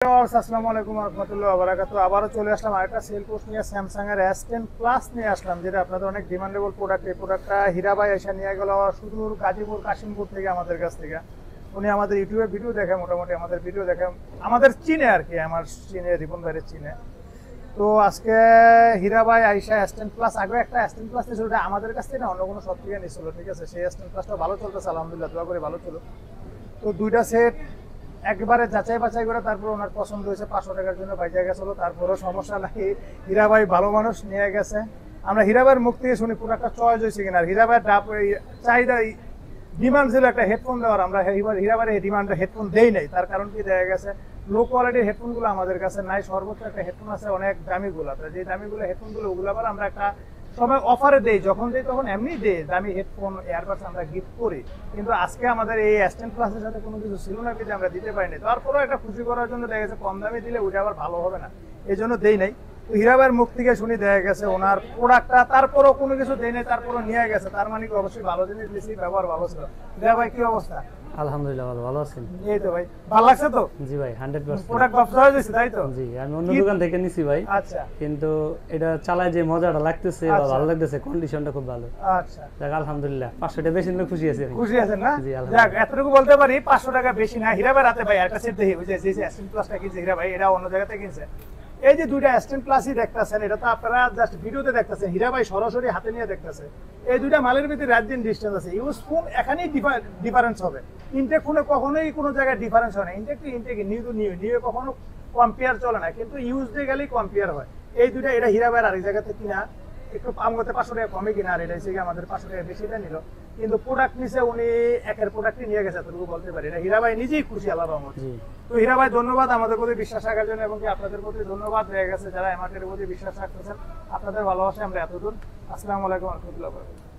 আসসালামু আলাইকুম রহমতুল্লাহ বারাকাতু। আবারও চলে আসলাম আরেকটা সেল পোস্ট নিয়ে, স্যামসাং এর S10 প্লাস নিয়ে আসলাম, যেটা আপনাদের অনেক ডিমান্ডেবল প্রোডাক্ট। এই প্রোডাক্টটা হীরা ভাই এসে নিয়ে গেল সুদূর গাজীপুর কাশিমপুর থেকে আমাদের কাছ থেকে। উনি আমাদের ইউটিউবে ভিডিও দেখে, মোটামুটি আমাদের ভিডিও দেখে, আমাদের চিনে আর কি, আমার চিনে, রিপন ভাইয়ের চিনে। তো আজকে হীরা ভাই আইসা S10 প্লাস, আগে একটা S10 প্লাস নিয়েছিল, ওটা আমাদের কাছ থেকে না, অন্য কোনো সব থেকে নিয়েছিল, ঠিক আছে। সেই S10 প্লাসটা ভালো চলতেছে আলহামদুলিল্লাহ, দোয়া করে ভালো ছিল। তো দুইটা সেট একবারে যাচাই বাছাই করে তারপর ওনার পছন্দ হয়েছে, 500 টাকার জন্য বাইজা গেছিল, তারপরও সমস্যা নাই, হীরা ভাই ভালো মানুষ নিয়ে গেছে। আমরা হীরা ভাইয়ের মুখ থেকে শুনি পুরো একটা চয়েস হয়েছে কিনা। হীরা ভাইয়ের চাহিদা ডিমান্ড ছিল একটা হেডফোন দেওয়ার, আমরা হীরা ভাইয়ের এই ডিমান্ডে হেডফোন দেই নাই। তার কারণ কি, দেখা গেছে লো কোয়ালিটির হেডফোনগুলো আমাদের কাছে নাই, সর্বোচ্চ একটা হেডফোন আছে অনেক দামিগুলো, যে দামিগুলো হেডফোনগুলো ওগুলো আবার আমরা একটা সময় অফারে দেই, যখন দেই তখন এমনি দেই দামি হেডফোন এয়ারবাডস আমরা গিফট করি। কিন্তু আজকে আমাদের এই S10 প্লাসের সাথে কোনো কিছু ছিল না, কিন্তু আমরা দিতে পারিনি। তারপরেও একটা খুশি করার জন্য দেখা গেছে কম দামে দিলে ওটা আবার ভালো হবে না, এই জন্য দেই নাই। তো হীরা ভাইয়ের মুখ থেকে শুনি দেখা গেছে ওনার প্রোডাক্টটা, তারপরেও কোনো কিছু দেই নাই, তারপরেও নিয়ে গেছে, তার মানে কি অবশ্যই ভালো জিনিস দিয়েছি, ব্যবহার ভালো ছিল। হীরা ভাই কি অবস্থা? আলহামদুলিল্লাহ ভালো আছেন? এই তো ভাই, ভালো লাগছে তো? জি ভাই 100%। প্রোডাক্ট ব্যবসা হয়ে গেছে, তাই তো? জি, আমি অন্য দোকান থেকে নিছি ভাই। আচ্ছা, কিন্তু এটা চালায় যে মজাটা লাগতেছে বা ভালো লাগতেছে, কন্ডিশনটা খুব ভালো। আচ্ছা, যাক আলহামদুলিল্লাহ, 500 টাকা বেশি নিলে খুশি আছি আমি। খুশি আছেন না? জি আলহামদুলিল্লাহ। যাক, এতটুকু বলতে পারি 500 টাকা বেশি না। হীরা ভাই রাতে ভাই একটা সেট দেখি, ওই যে S10 প্লাসটা কিনছে হীরা ভাই, এটা অন্য জায়গাতে কিনছে। এই যে দুইটা S10 প্লাসই দেখতেছেন, এটা তো আপনারা জাস্ট ভিডিওতে দেখতেছেন, হীরা ভাই সরাসরি হাতে নিয়ে দেখতেছে। এই দুইটা মালের ভিতরে রাত দিন ডিসটেন্স আছে। ইউজ ফোন এখানেই ডিফারেন্স হবে, ইনটেক ফোনে কখনোই কোনো জায়গায় ডিফারেন্স হয় না। Intake to intake, new to new কখনো কম্পেয়ার চলে না, কিন্তু ইউজ দিয়ে গেলেই কম্পেয়ার হয়। এই দুইটা, এটা হীরা ভাইয়ের আরেক জায়গাতে কিনা, একটু আমগতে 500 টাকা কমে কিনা, আর এটা হচ্ছে আমাদের 500 টাকা বেশিটা নিল, কিন্তু প্রোডাক্ট নিচে উনি একের প্রোডাক্টই নিয়ে গেছে, এতটুকু বলতে পারি। এটা হীরা ভাই নিজেই খুশি, আল্লাহর রহমত। তো হীরা ভাই ধন্যবাদ আমাদের প্রতি বিশ্বাস রাখার জন্য, এবং কি আপনাদের প্রতি ধন্যবাদ হয়ে গেছে যারা এমার্কেটের প্রতি বিশ্বাস রাখতেছেন। আপনাদের ভালোবাসা আমরা এতদূর। আসসালামু আলাইকুম ওয়া রাহমাতুল্লাহি ওয়া বারাকাতুহু।